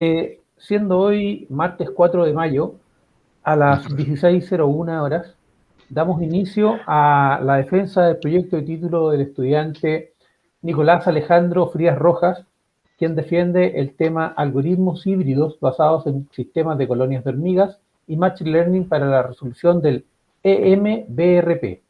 Siendo hoy martes 4 de mayo a las 16:01 horas, damos inicio a la defensa del proyecto de título del estudiante Nicolás Alejandro Frías Rojas, quien defiende el tema algoritmos híbridos basados en sistemas de colonias de hormigas y Machine Learning para la resolución del EMBRP.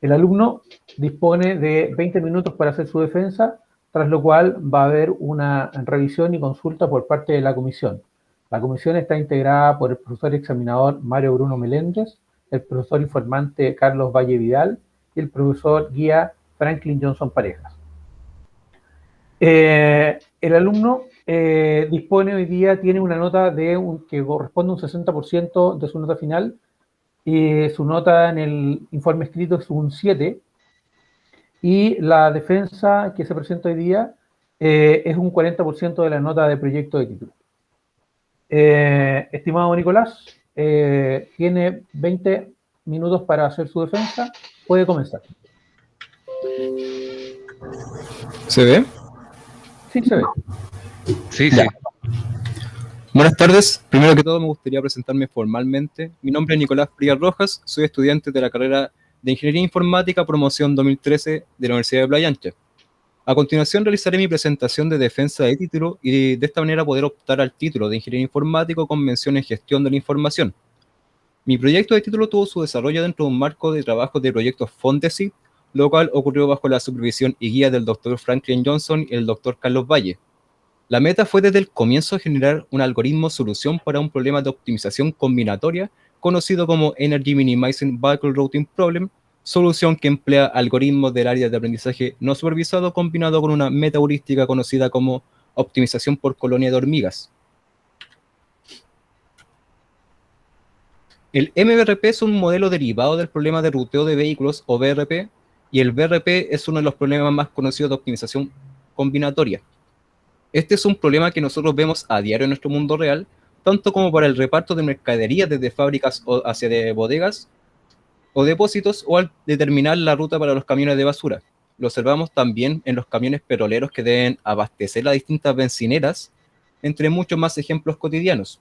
El alumno dispone de 20 minutos para hacer su defensa, tras lo cual va a haber una revisión y consulta por parte de la comisión. La comisión está integrada por el profesor examinador Mario Bruno Meléndez, el profesor informante Carlos Valle Vidal y el profesor guía Franklin Johnson Parejas. El alumno dispone hoy día, tiene una nota que corresponde a un 60% de su nota final, y su nota en el informe escrito es un 7, y la defensa que se presenta hoy día es un 40% de la nota de proyecto de título. Estimado Nicolás, tiene 20 minutos para hacer su defensa. Puede comenzar. ¿Se ve? Sí, se ve. Sí, Ya. sí. Buenas tardes. Primero que todo me gustaría presentarme formalmente. Mi nombre es Nicolás Frías Rojas, soy estudiante de la carrera de Ingeniería Informática Promoción 2013 de la Universidad de Playa Ancha. A continuación realizaré mi presentación de defensa de título y de esta manera poder optar al título de Ingeniero Informático con mención en Gestión de la Información. Mi proyecto de título tuvo su desarrollo dentro de un marco de trabajo de proyectos Fondesit, lo cual ocurrió bajo la supervisión y guía del Dr. Franklin Johnson y el Dr. Carlos Valle. La meta fue desde el comienzo generar un algoritmo solución para un problema de optimización combinatoria conocido como Energy Minimizing Vehicle Routing Problem, solución que emplea algoritmos del área de aprendizaje no supervisado combinado con una meta heurística conocida como optimización por colonia de hormigas. El MBRP es un modelo derivado del problema de ruteo de vehículos o BRP, y el BRP es uno de los problemas más conocidos de optimización combinatoria. Este es un problema que nosotros vemos a diario en nuestro mundo real, tanto como para el reparto de mercaderías desde fábricas hacia de bodegas o depósitos, o al determinar la ruta para los camiones de basura. Lo observamos también en los camiones petroleros que deben abastecer las distintas bencineras, entre muchos más ejemplos cotidianos.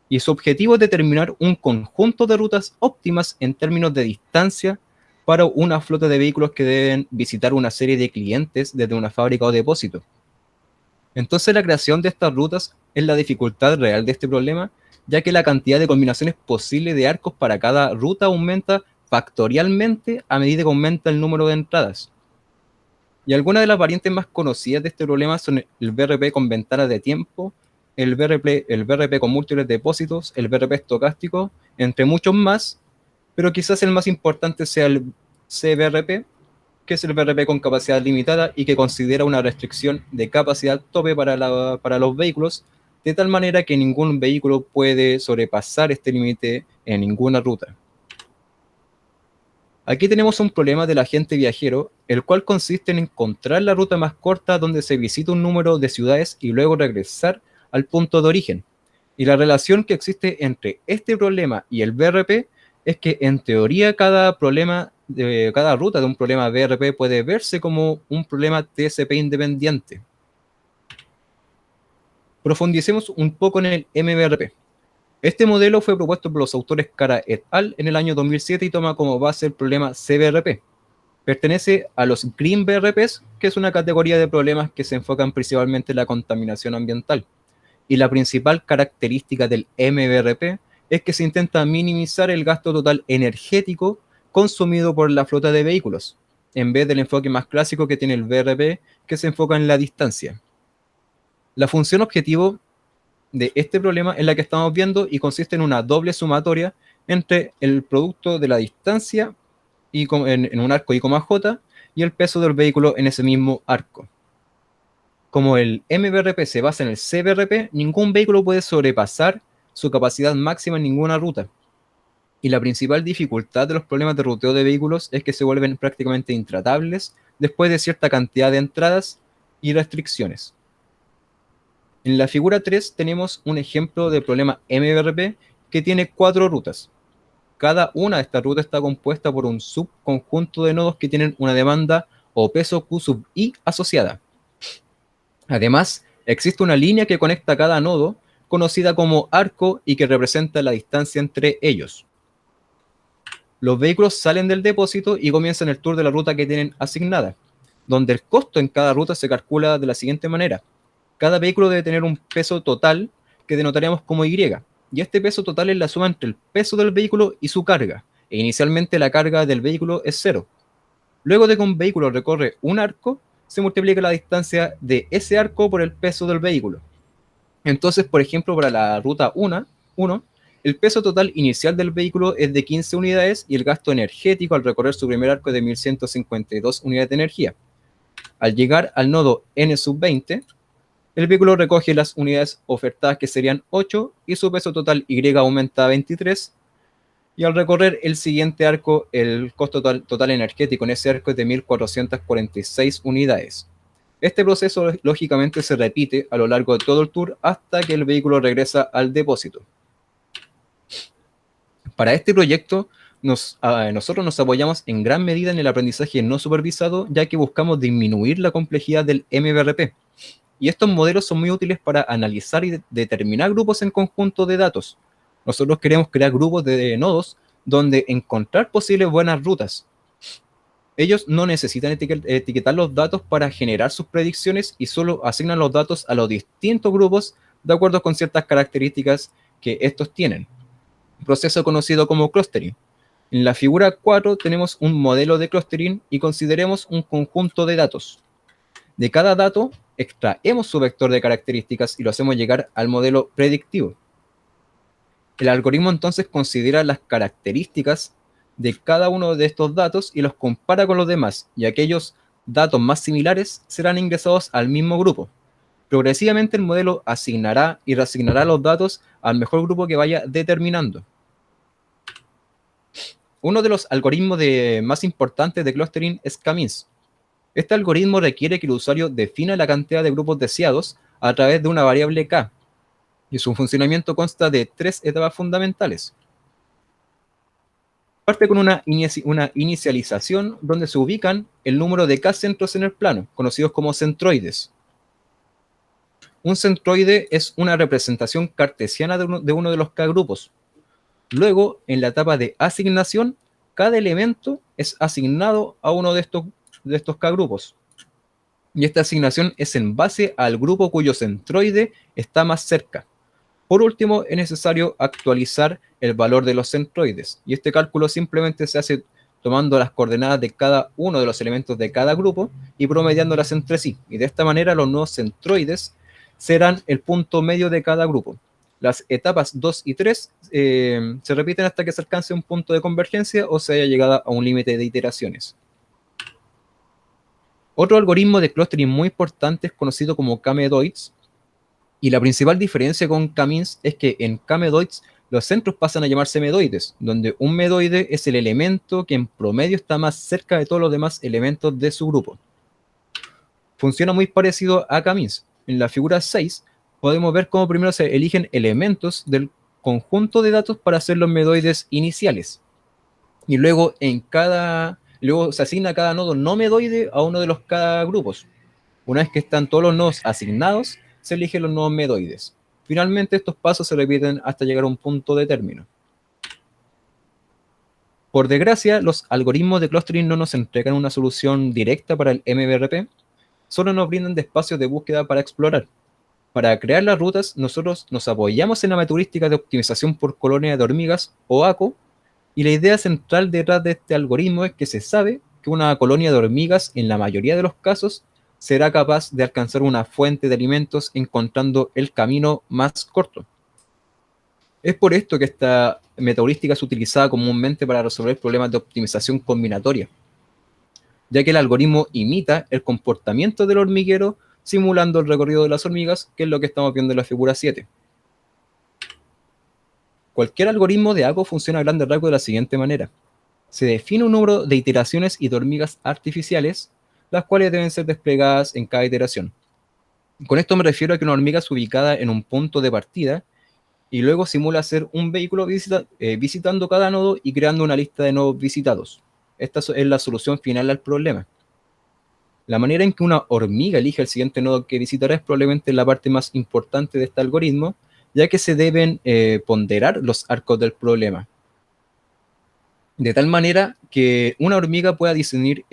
Y su objetivo es determinar un conjunto de rutas óptimas en términos de distancia para una flota de vehículos que deben visitar una serie de clientes desde una fábrica o depósito. Entonces la creación de estas rutas es la dificultad real de este problema, ya que la cantidad de combinaciones posibles de arcos para cada ruta aumenta factorialmente a medida que aumenta el número de entradas. Y algunas de las variantes más conocidas de este problema son el BRP con ventanas de tiempo, el BRP con múltiples depósitos, el BRP estocástico, entre muchos más, pero quizás el más importante sea el CBRP, que es el BRP con capacidad limitada y que considera una restricción de capacidad tope para los vehículos, de tal manera que ningún vehículo puede sobrepasar este límite en ninguna ruta. Aquí tenemos un problema del agente viajero, el cual consiste en encontrar la ruta más corta donde se visita un número de ciudades y luego regresar al punto de origen. Y la relación que existe entre este problema y el BRP es que en teoría cada ruta de un problema BRP puede verse como un problema TCP independiente. Profundicemos un poco en el MBRP. Este modelo fue propuesto por los autores Cara et al. En el año 2007 y toma como base el problema CBRP. Pertenece a los Green BRPs, que es una categoría de problemas que se enfocan principalmente en la contaminación ambiental. Y la principal característica del MBRP es que se intenta minimizar el gasto total energético consumido por la flota de vehículos, en vez del enfoque más clásico que tiene el BRP, que se enfoca en la distancia. La función objetivo de este problema es la que estamos viendo y consiste en una doble sumatoria entre el producto de la distancia y en un arco I, J y el peso del vehículo en ese mismo arco. Como el MBRP se basa en el CBRP, ningún vehículo puede sobrepasar su capacidad máxima en ninguna ruta. Y la principal dificultad de los problemas de ruteo de vehículos es que se vuelven prácticamente intratables después de cierta cantidad de entradas y restricciones. En la figura 3 tenemos un ejemplo de problema MBRP que tiene 4 rutas. Cada una de estas rutas está compuesta por un subconjunto de nodos que tienen una demanda o peso Q sub I asociada. Además, Existe una línea que conecta cada nodo, conocida como arco y que representa la distancia entre ellos. Los vehículos salen del depósito y comienzan el tour de la ruta que tienen asignada, donde el costo en cada ruta se calcula de la siguiente manera. Cada vehículo debe tener un peso total que denotaremos como Y, y este peso total es la suma entre el peso del vehículo y su carga, e inicialmente la carga del vehículo es 0. Luego de que un vehículo recorre un arco, se multiplica la distancia de ese arco por el peso del vehículo. Entonces, por ejemplo, para la ruta 1, el peso total inicial del vehículo es de 15 unidades y el gasto energético al recorrer su primer arco es de 1152 unidades de energía. Al llegar al nodo N-20, el vehículo recoge las unidades ofertadas, que serían 8, y su peso total Y aumenta a 23. Y al recorrer el siguiente arco, el costo total energético en ese arco es de 1446 unidades. Este proceso lógicamente se repite a lo largo de todo el tour hasta que el vehículo regresa al depósito. Para este proyecto, nosotros nos apoyamos en gran medida en el aprendizaje no supervisado, ya que buscamos disminuir la complejidad del MBRP. Y estos modelos son muy útiles para analizar y determinar grupos en conjunto de datos. Nosotros queremos crear grupos de nodos donde encontrar posibles buenas rutas. Ellos no necesitan etiquetar los datos para generar sus predicciones y solo asignan los datos a los distintos grupos de acuerdo con ciertas características que estos tienen. Proceso conocido como clustering. En la figura 4 tenemos un modelo de clustering y consideremos un conjunto de datos. De cada dato extraemos su vector de características y lo hacemos llegar al modelo predictivo. El algoritmo entonces considera las características de cada uno de estos datos y los compara con los demás, y aquellos datos más similares serán ingresados al mismo grupo. Progresivamente el modelo asignará y reasignará los datos al mejor grupo que vaya determinando. Uno de los algoritmos más importantes de clustering es K-means. Este algoritmo requiere que el usuario defina la cantidad de grupos deseados a través de una variable K, y su funcionamiento consta de 3 etapas fundamentales. Parte con una inicialización donde se ubican el número de K-centros en el plano, conocidos como centroides. Un centroide es una representación cartesiana de uno de los K-grupos. Luego, en la etapa de asignación, cada elemento es asignado a uno de estos K-grupos. Y esta asignación es en base al grupo cuyo centroide está más cerca. Por último, es necesario actualizar el valor de los centroides, y este cálculo simplemente se hace tomando las coordenadas de cada uno de los elementos de cada grupo y promediándolas entre sí, y de esta manera los nuevos centroides serán el punto medio de cada grupo. Las etapas 2 y 3 se repiten hasta que se alcance un punto de convergencia o se haya llegado a un límite de iteraciones. Otro algoritmo de clustering muy importante es conocido como K-medoids, y la principal diferencia con K-means es que en K-medoids los centros pasan a llamarse medoides, donde un medoide es el elemento que en promedio está más cerca de todos los demás elementos de su grupo. Funciona muy parecido a K-means. En la figura 6 podemos ver cómo primero se eligen elementos del conjunto de datos para hacer los medoides iniciales. Y luego se asigna cada nodo no medoide a uno de los cada grupos. Una vez que están todos los nodos asignados, se eligen los nodos medoides. Finalmente, estos pasos se repiten hasta llegar a un punto de término. Por desgracia, los algoritmos de clustering no nos entregan una solución directa para el MBRP, solo nos brindan de espacios de búsqueda para explorar. Para crear las rutas, nosotros nos apoyamos en la metodística de optimización por colonia de hormigas, o ACO, y la idea central detrás de este algoritmo es que se sabe que una colonia de hormigas, en la mayoría de los casos, será capaz de alcanzar una fuente de alimentos encontrando el camino más corto. Es por esto que esta metodística es utilizada comúnmente para resolver problemas de optimización combinatoria, ya que el algoritmo imita el comportamiento del hormiguero simulando el recorrido de las hormigas, que es lo que estamos viendo en la figura 7. Cualquier algoritmo de ACO funciona a grandes rasgos de la siguiente manera. Se define un número de iteraciones y de hormigas artificiales, las cuales deben ser desplegadas en cada iteración. Con esto me refiero a que una hormiga es ubicada en un punto de partida y luego simula ser un vehículo visitando cada nodo y creando una lista de nodos visitados. Esta es la solución final al problema. La manera en que una hormiga elige el siguiente nodo que visitará es probablemente la parte más importante de este algoritmo, ya que se deben ponderar los arcos del problema, de tal manera que una hormiga pueda discernir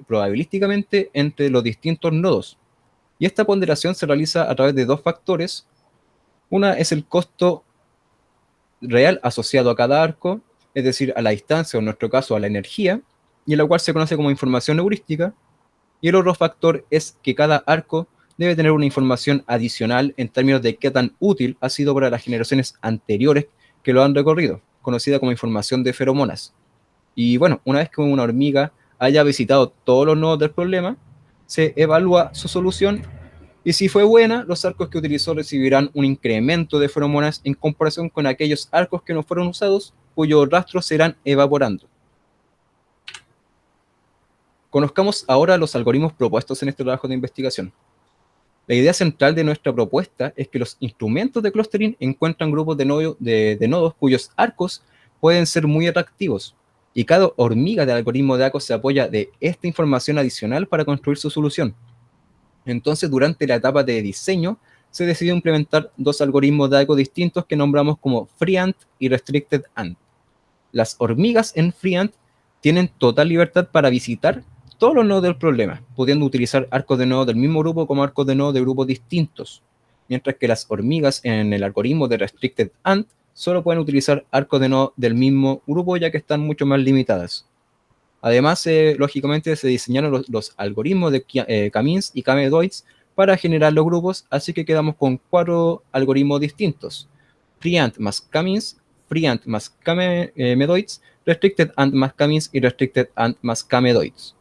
probabilísticamente entre los distintos nodos. Y esta ponderación se realiza a través de dos factores. Una es el costo real asociado a cada arco, es decir, a la distancia o en nuestro caso a la energía, y la cual se conoce como información heurística. Y el otro factor es que cada arco debe tener una información adicional en términos de qué tan útil ha sido para las generaciones anteriores que lo han recorrido, conocida como información de feromonas. Y bueno, una vez que una hormiga haya visitado todos los nodos del problema, se evalúa su solución y si fue buena, los arcos que utilizó recibirán un incremento de feromonas en comparación con aquellos arcos que no fueron usados, cuyos rastros se irán evaporando. Conozcamos ahora los algoritmos propuestos en este trabajo de investigación. La idea central de nuestra propuesta es que los instrumentos de clustering encuentran grupos de nodos cuyos arcos pueden ser muy atractivos, y cada hormiga del algoritmo de ACO se apoya de esta información adicional para construir su solución. Entonces, durante la etapa de diseño, se decidió implementar dos algoritmos de ACO distintos que nombramos como FreeAnt y Restricted Ant. Las hormigas en FreeAnt tienen total libertad para visitar todos los nodos del problema, pudiendo utilizar arcos de nodos del mismo grupo como arcos de nodos de grupos distintos, mientras que las hormigas en el algoritmo de Restricted Ant solo pueden utilizar arcos de nodos del mismo grupo, ya que están mucho más limitadas. Además, lógicamente, se diseñaron los algoritmos de K-means y K-medoids para generar los grupos, así que quedamos con 4 algoritmos distintos: FreeAnt más K-means, FreeAnt más K-medoids, Restricted Ant más K-means y Restricted Ant más K-medoids.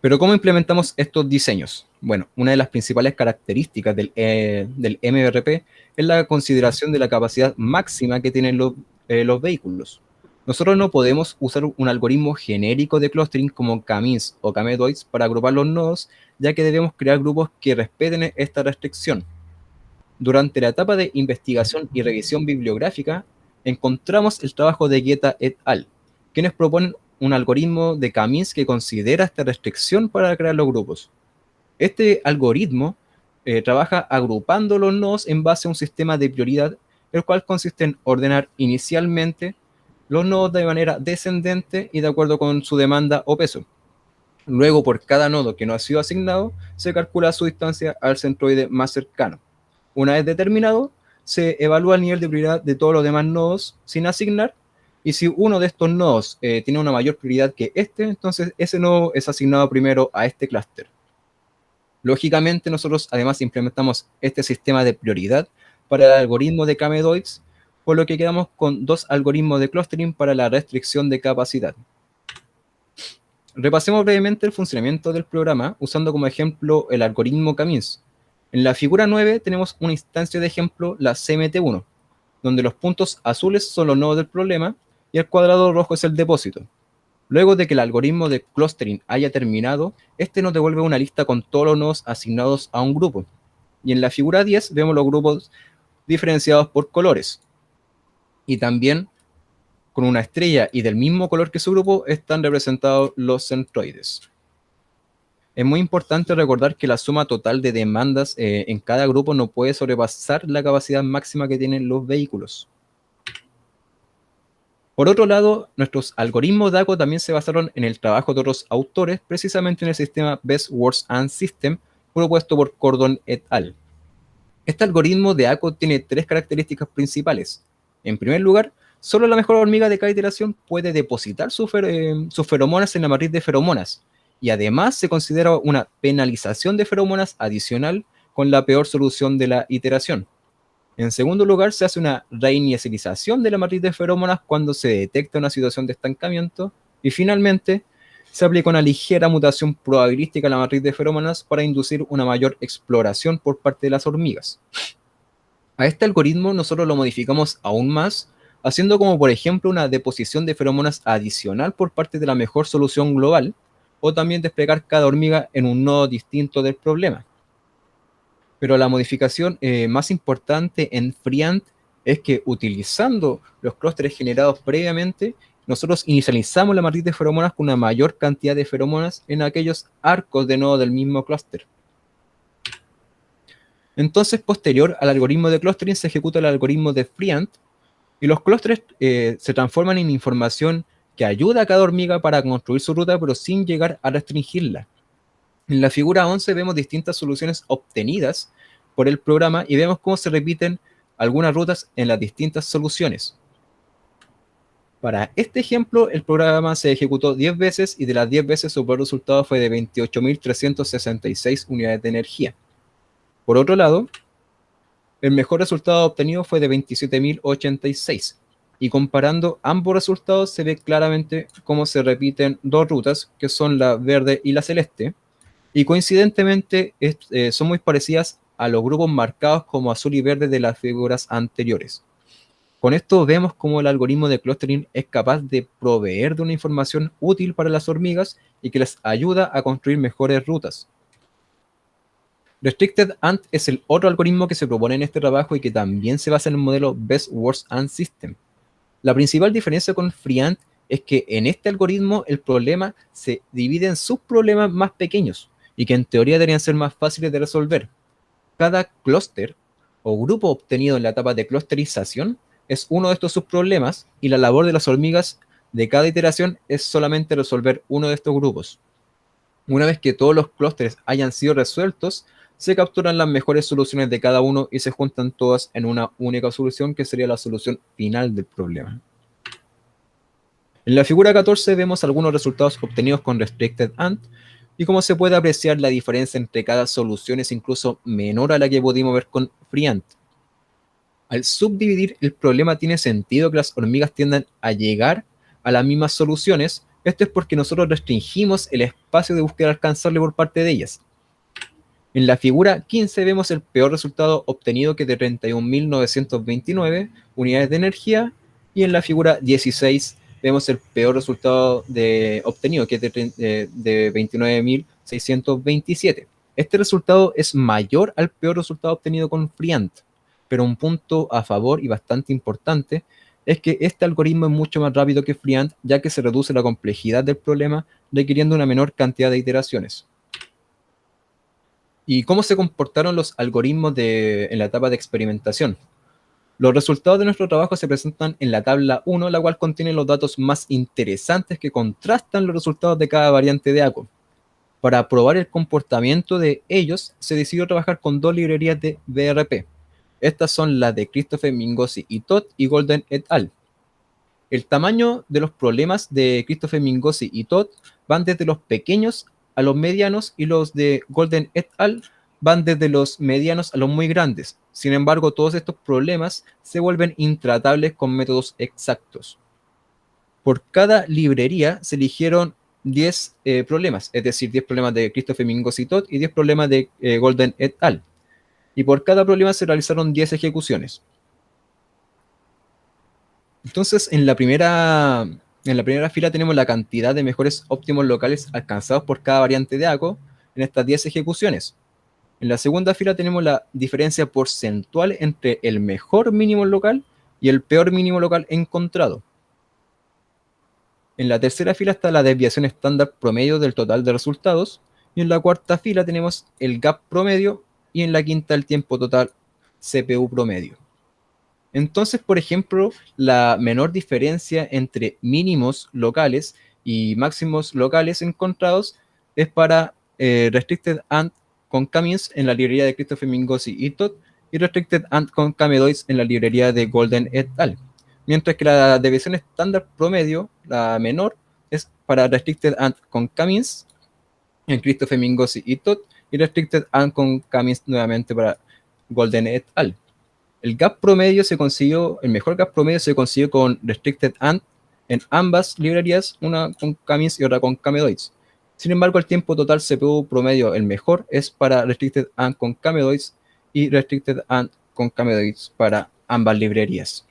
Pero ¿cómo implementamos estos diseños? Bueno, una de las principales características del MRP es la consideración de la capacidad máxima que tienen los vehículos. Nosotros no podemos usar un algoritmo genérico de clustering como K-means o K-medoids para agrupar los nodos, ya que debemos crear grupos que respeten esta restricción. Durante la etapa de investigación y revisión bibliográfica, encontramos el trabajo de Guetta et al., quienes proponen un algoritmo de K-means que considera esta restricción para crear los grupos. Este algoritmo trabaja agrupando los nodos en base a un sistema de prioridad, el cual consiste en ordenar inicialmente los nodos de manera descendente y de acuerdo con su demanda o peso. Luego, por cada nodo que no ha sido asignado, se calcula su distancia al centroide más cercano. Una vez determinado, se evalúa el nivel de prioridad de todos los demás nodos sin asignar, y si uno de estos nodos tiene una mayor prioridad que este, entonces ese nodo es asignado primero a este clúster. Lógicamente, nosotros además implementamos este sistema de prioridad para el algoritmo de K-medoids, por lo que quedamos con 2 algoritmos de clustering para la restricción de capacidad. Repasemos brevemente el funcionamiento del programa usando como ejemplo el algoritmo K-means. En la figura 9 tenemos una instancia de ejemplo, la CMT1, donde los puntos azules son los nodos del problema y el cuadrado rojo es el depósito. Luego de que el algoritmo de clustering haya terminado, este nos devuelve una lista con todos los nodos asignados a un grupo. Y en la figura 10 vemos los grupos diferenciados por colores. Y también con una estrella y del mismo color que su grupo están representados los centroides. Es muy importante recordar que la suma total de demandas en cada grupo no puede sobrepasar la capacidad máxima que tienen los vehículos. Por otro lado, nuestros algoritmos DACO también se basaron en el trabajo de otros autores, precisamente en el sistema Best Worst and System, propuesto por Cordon et al. Este algoritmo de ACO tiene 3 características principales. En primer lugar, solo la mejor hormiga de cada iteración puede depositar sus feromonas en la matriz de feromonas, y además se considera una penalización de feromonas adicional con la peor solución de la iteración. En segundo lugar, se hace una reinicialización de la matriz de feromonas cuando se detecta una situación de estancamiento. Y finalmente, se aplica una ligera mutación probabilística a la matriz de feromonas para inducir una mayor exploración por parte de las hormigas. A este algoritmo nosotros lo modificamos aún más, haciendo como por ejemplo una deposición de feromonas adicional por parte de la mejor solución global, o también desplegar cada hormiga en un nodo distinto del problema. Pero la modificación más importante en FreeAnt es que utilizando los clústeres generados previamente, nosotros inicializamos la matriz de feromonas con una mayor cantidad de feromonas en aquellos arcos de nodo del mismo clúster. Entonces, posterior al algoritmo de clustering se ejecuta el algoritmo de Freehand, y los clústeres se transforman en información que ayuda a cada hormiga para construir su ruta, pero sin llegar a restringirla. En la figura 11 vemos distintas soluciones obtenidas por el programa y vemos cómo se repiten algunas rutas en las distintas soluciones. Para este ejemplo, el programa se ejecutó 10 veces y de las 10 veces su peor resultado fue de 28.366 unidades de energía. Por otro lado, el mejor resultado obtenido fue de 27.086. Y comparando ambos resultados se ve claramente cómo se repiten dos rutas, que son la verde y la celeste, y coincidentemente son muy parecidas a los grupos marcados como azul y verde de las figuras anteriores. Con esto vemos cómo el algoritmo de clustering es capaz de proveer de una información útil para las hormigas y que les ayuda a construir mejores rutas. Restricted Ant es el otro algoritmo que se propone en este trabajo y que también se basa en el modelo Best Worst Ant System. La principal diferencia con FreeAnt es que en este algoritmo el problema se divide en subproblemas más pequeños y que en teoría deberían ser más fáciles de resolver. Cada clúster o grupo obtenido en la etapa de clusterización es uno de estos subproblemas y la labor de las hormigas de cada iteración es solamente resolver uno de estos grupos. Una vez que todos los clústeres hayan sido resueltos, se capturan las mejores soluciones de cada uno y se juntan todas en una única solución que sería la solución final del problema. En la figura 14 vemos algunos resultados obtenidos con Restricted Ant y como se puede apreciar la diferencia entre cada solución es incluso menor a la que pudimos ver con FreeAnt. Al subdividir el problema tiene sentido que las hormigas tiendan a llegar a las mismas soluciones. Esto es porque nosotros restringimos el espacio de búsqueda alcanzable por parte de ellas. En la figura 15 vemos el peor resultado obtenido, que es de 31.929 unidades de energía, y en la figura 16 vemos el peor resultado obtenido, que es de 29.627. Este resultado es mayor al peor resultado obtenido con FreeAnt, pero un punto a favor y bastante importante es que este algoritmo es mucho más rápido que FreeAnt, ya que se reduce la complejidad del problema requiriendo una menor cantidad de iteraciones. ¿Y cómo se comportaron los algoritmos en la etapa de experimentación? Los resultados de nuestro trabajo se presentan en la tabla 1, la cual contiene los datos más interesantes que contrastan los resultados de cada variante de ACO. Para probar el comportamiento de ellos, se decidió trabajar con dos librerías de BRP. Estas son las de Christopher Mingozzi y Todd y Golden et al. El tamaño de los problemas de Christopher Mingozzi y Todd van desde los pequeños a los medianos y los de Golden et al van desde los medianos a los muy grandes. Sin embargo, todos estos problemas se vuelven intratables con métodos exactos. Por cada librería se eligieron 10 problemas, es decir, 10 problemas de Christopher Mingozzi y Todd y 10 problemas de Golden et al. Y por cada problema se realizaron 10 ejecuciones. Entonces, en la primera fila tenemos la cantidad de mejores óptimos locales alcanzados por cada variante de ACO en estas 10 ejecuciones. En la segunda fila tenemos la diferencia porcentual entre el mejor mínimo local y el peor mínimo local encontrado. En la tercera fila está la desviación estándar promedio del total de resultados, y en la cuarta fila tenemos el gap promedio, y en la quinta el tiempo total CPU promedio. Entonces, por ejemplo, la menor diferencia entre mínimos locales y máximos locales encontrados es para Restricted Ant con Camins en la librería de Christopher Mingozzi y Todd, y Restricted Ant con Camedoids en la librería de Golden et al. Mientras que la desviación estándar promedio, la menor, es para Restricted Ant con Camins en Christopher Mingozzi y Todd, y Restricted Ant con Camins nuevamente para Golden et al. El mejor gap promedio se consiguió con Restricted Ant en ambas librerías, una con Camins y otra con Camedoids. Sin embargo, el tiempo total CPU promedio, el mejor, es para Restricted Ant con Camedoids y Restricted Ant con Camedoids para ambas librerías.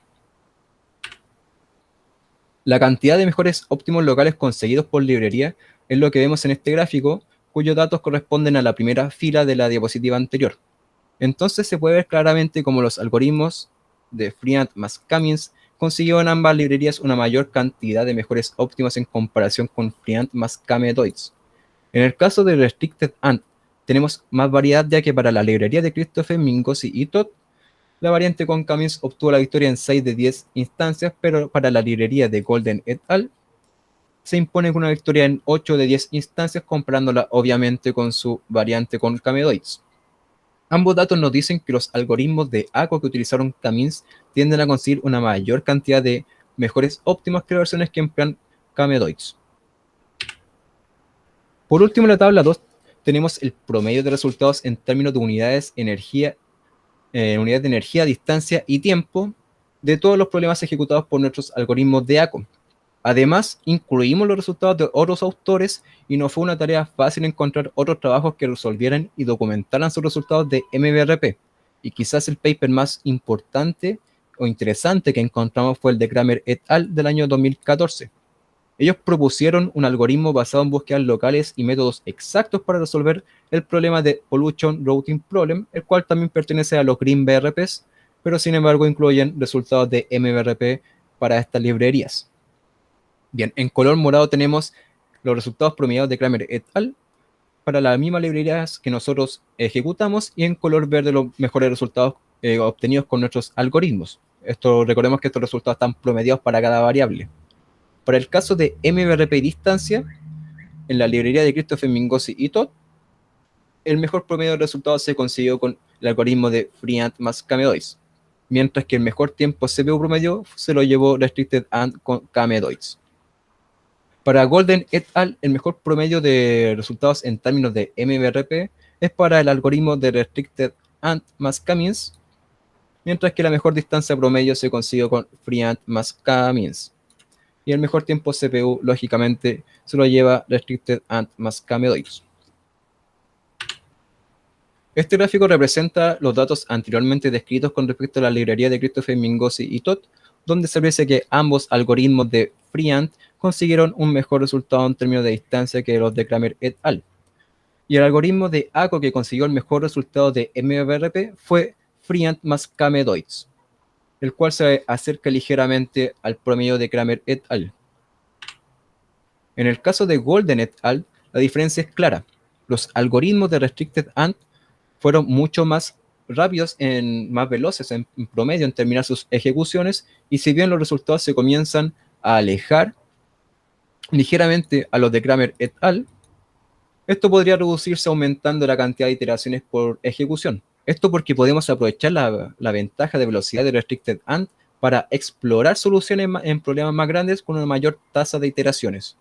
La cantidad de mejores óptimos locales conseguidos por librería es lo que vemos en este gráfico, cuyos datos corresponden a la primera fila de la diapositiva anterior. Entonces se puede ver claramente cómo los algoritmos de FreeAnt más Camins consiguió en ambas librerías una mayor cantidad de mejores óptimas en comparación con FreeAnt más Kamedoids. En el caso de Restricted Ant, tenemos más variedad, ya que para la librería de Christopher Mingosi y Todd, la variante con Camins obtuvo la victoria en 6 de 10 instancias, pero para la librería de Golden et al. se impone con una victoria en 8 de 10 instancias, comparándola obviamente con su variante con Kamedoids. Ambos datos nos dicen que los algoritmos de ACO que utilizaron Camins tienden a conseguir una mayor cantidad de mejores óptimas que las versiones que emplean Kamedoids. Por último, en la tabla 2 tenemos el promedio de resultados en términos de unidades de energía, distancia y tiempo de todos los problemas ejecutados por nuestros algoritmos de ACO. Además, incluimos los resultados de otros autores y no fue una tarea fácil encontrar otros trabajos que resolvieran y documentaran sus resultados de MBRP. Y quizás el paper más importante o interesante que encontramos fue el de Kramer et al. Del año 2014. Ellos propusieron un algoritmo basado en búsquedas locales y métodos exactos para resolver el problema de Pollution Routing Problem, el cual también pertenece a los Green BRPs, pero sin embargo incluyen resultados de MBRP para estas librerías. Bien, en color morado tenemos los resultados promediados de Kramer et al. Para las mismas librerías que nosotros ejecutamos, y en color verde los mejores resultados obtenidos con nuestros algoritmos. Recordemos que estos resultados están promediados para cada variable. Para el caso de MBRP y distancia, en la librería de Christopher Mingosi y Todd, el mejor promedio de resultados se consiguió con el algoritmo de FreeAnt más Kamedoids, mientras que el mejor tiempo CPU promedio se lo llevó Restricted Ant con Kamedoids. Para Golden et al., el mejor promedio de resultados en términos de MBRP es para el algoritmo de Restricted Ant más Camins, mientras que la mejor distancia promedio se consiguió con FreeAnt más Camins. Y el mejor tiempo CPU, lógicamente, se lo lleva Restricted Ant más Kamedoids. Este gráfico representa los datos anteriormente descritos con respecto a la librería de Christopher Mingosi y Todd, donde se aprecia que ambos algoritmos de FreeAnt consiguieron un mejor resultado en términos de distancia que los de Kramer et al. Y el algoritmo de ACO que consiguió el mejor resultado de MBRP fue FreeAnt más Kamedoids, el cual se acerca ligeramente al promedio de Kramer et al. En el caso de Golden et al., la diferencia es clara. Los algoritmos de Restricted Ant fueron mucho más rápidos, más veloces en promedio en terminar sus ejecuciones, y si bien los resultados se comienzan a alejar ligeramente a los de Kramer et al., esto podría reducirse aumentando la cantidad de iteraciones por ejecución. Esto porque podemos aprovechar la ventaja de velocidad de Restricted Ant para explorar soluciones en problemas más grandes con una mayor tasa de iteraciones.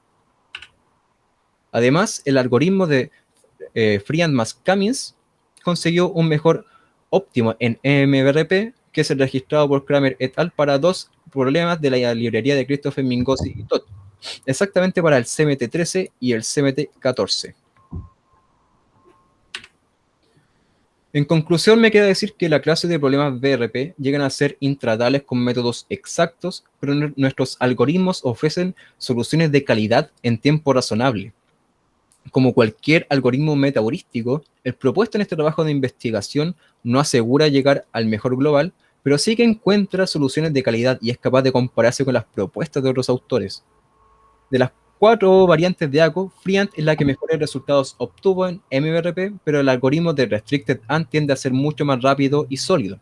Además, el algoritmo de FreeAnt más Camins consiguió un mejor óptimo en MBRP que es el registrado por Kramer et al. Para dos problemas de la librería de Christopher Mingosi y Todd, exactamente para el CMT13 y el CMT14. En conclusión, me queda decir que la clase de problemas BRP llegan a ser intratables con métodos exactos, pero nuestros algoritmos ofrecen soluciones de calidad en tiempo razonable. Como cualquier algoritmo metaheurístico, el propuesto en este trabajo de investigación no asegura llegar al mejor global, pero sí que encuentra soluciones de calidad y es capaz de compararse con las propuestas de otros autores. De las 4 variantes de ACO, FreeAnt es la que mejores resultados obtuvo en MBRP, pero el algoritmo de Restricted Ant tiende a ser mucho más rápido y sólido.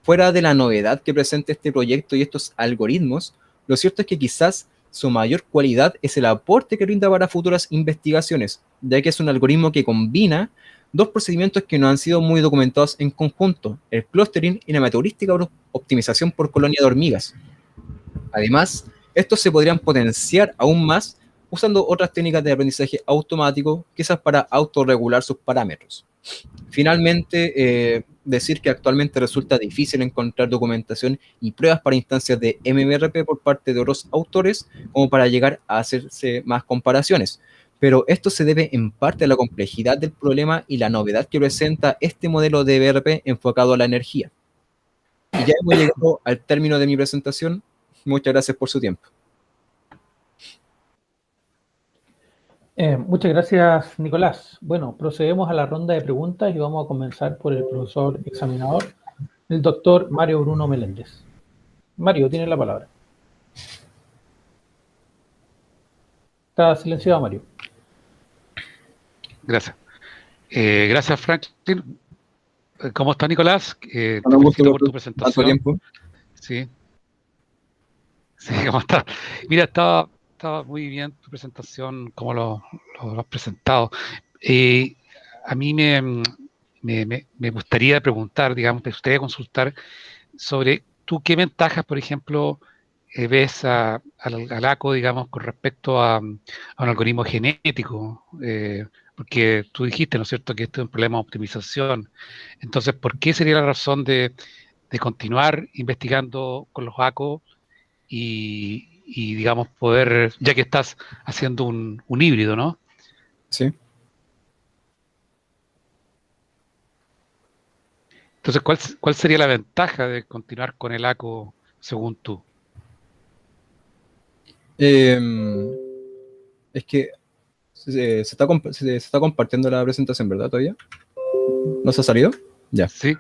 Fuera de la novedad que presenta este proyecto y estos algoritmos, lo cierto es que quizás su mayor cualidad es el aporte que brinda para futuras investigaciones, ya que es un algoritmo que combina dos procedimientos que no han sido muy documentados en conjunto, el clustering y la metaheurística optimización por colonia de hormigas. Además, estos se podrían potenciar aún más usando otras técnicas de aprendizaje automático, quizás para autorregular sus parámetros. Finalmente, decir que actualmente resulta difícil encontrar documentación y pruebas para instancias de MBRP por parte de otros autores como para llegar a hacerse más comparaciones. Pero esto se debe en parte a la complejidad del problema y la novedad que presenta este modelo de BRP enfocado a la energía. Y ya hemos llegado al término de mi presentación. Muchas gracias por su tiempo. Muchas gracias, Nicolás. Bueno, procedemos a la ronda de preguntas y vamos a comenzar por el profesor examinador, el doctor Mario Bruno Meléndez. Mario, tiene la palabra. Está silenciado, Mario. Gracias. Gracias, Franklin. ¿Cómo está, Nicolás? Te Un gusto felicito por tu por tanto presentación. tiempo. Sí, sí, ¿cómo está? Mira, estaba muy bien tu presentación, como lo has presentado. Eh, a mí me gustaría preguntar, digamos, me gustaría consultar sobre tú qué ventajas, por ejemplo, ves al ACO, digamos, con respecto a un algoritmo genético, porque tú dijiste, ¿no es cierto?, que esto es un problema de optimización. Entonces, ¿por qué sería la razón de continuar investigando con los ACO y, digamos, poder, ya que estás haciendo un híbrido, ¿no? Sí. Entonces, ¿cuál sería la ventaja de continuar con el ACO según tú? Es que se está compartiendo la presentación, ¿verdad? ¿Todavía? ¿No se ha salido? Ya. Sí,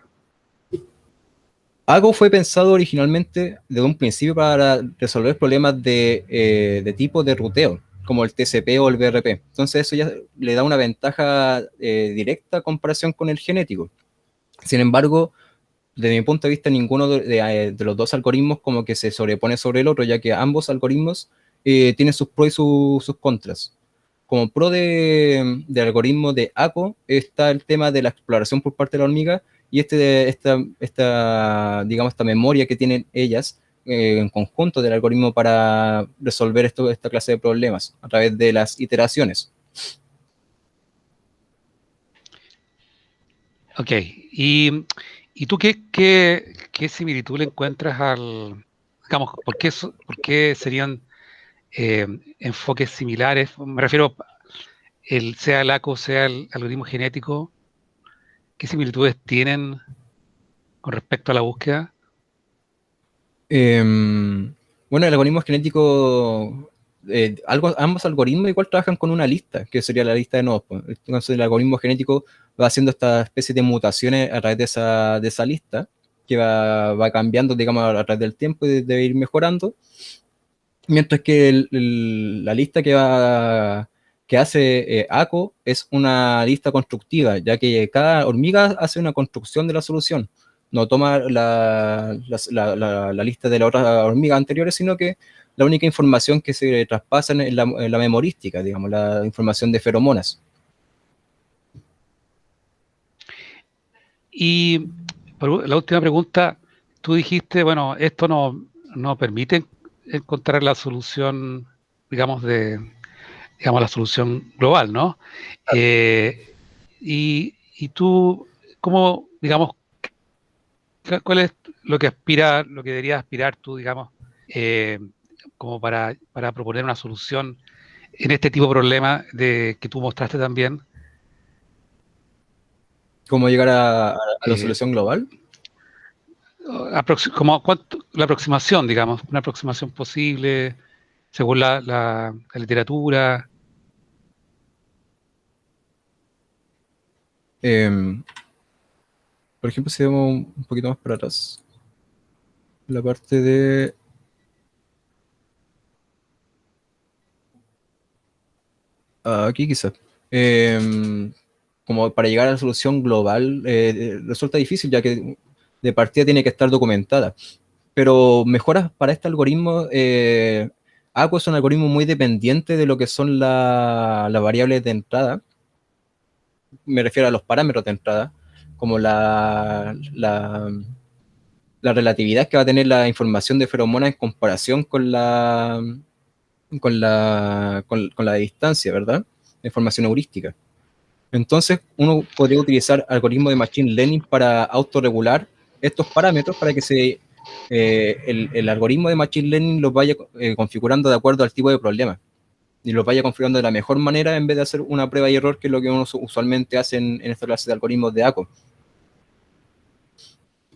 Ago fue pensado originalmente desde un principio para resolver problemas de tipo de ruteo, como el TCP o el BRP. Entonces eso ya le da una ventaja directa a comparación con el genético. Sin embargo, desde mi punto de vista, ninguno de los dos algoritmos como que se sobrepone sobre el otro, ya que ambos algoritmos tienen sus pros y sus contras. Como pro del algoritmo de ACO está el tema de la exploración por parte de la hormiga y digamos, esta memoria que tienen ellas en conjunto del algoritmo para resolver esta clase de problemas a través de las iteraciones. ok. ¿Y tú qué similitud le encuentras digamos, por qué serían eh, enfoques similares? Me refiero, sea el ACO, sea el algoritmo genético, ¿qué similitudes tienen con respecto a la búsqueda? Bueno, el algoritmo genético, ambos algoritmos igual trabajan con una lista, que sería la lista de nodos, pues. Entonces el algoritmo genético va haciendo esta especie de mutaciones a través de esa lista, que va cambiando, digamos, a través del tiempo y debe ir mejorando. Mientras que la lista que hace ACO es una lista constructiva, ya que cada hormiga hace una construcción de la solución. No toma la lista de las otras hormigas anteriores, sino que la única información que se traspasa en la memorística, digamos, la información de feromonas. Y la última pregunta, tú dijiste, bueno, esto no permite encontrar la solución, digamos, digamos, la solución global, ¿no? Y tú, ¿cómo, digamos, cuál es lo que deberías aspirar tú, digamos, eh, como para proponer una solución en este tipo de problema que tú mostraste también? ¿Cómo llegar a la eh, solución global? como la aproximación, digamos, una aproximación posible según la literatura. Eh, por ejemplo, si vemos un poquito más para atrás, la parte de... aquí quizás. Como para llegar a la solución global resulta difícil, ya que de partida tiene que estar documentada. Pero mejoras para este algoritmo, ACO es un algoritmo muy dependiente de lo que son las variables de entrada. Me refiero a los parámetros de entrada, como la relatividad que va a tener la información de feromonas en comparación con la distancia, ¿verdad? La información heurística. Entonces, uno podría utilizar algoritmos de Machine Learning para autorregular estos parámetros para que el algoritmo de Machine Learning los vaya configurando de acuerdo al tipo de problema y los vaya configurando de la mejor manera en vez de hacer una prueba y error, que es lo que uno usualmente hace en esta clase de algoritmos de ACO.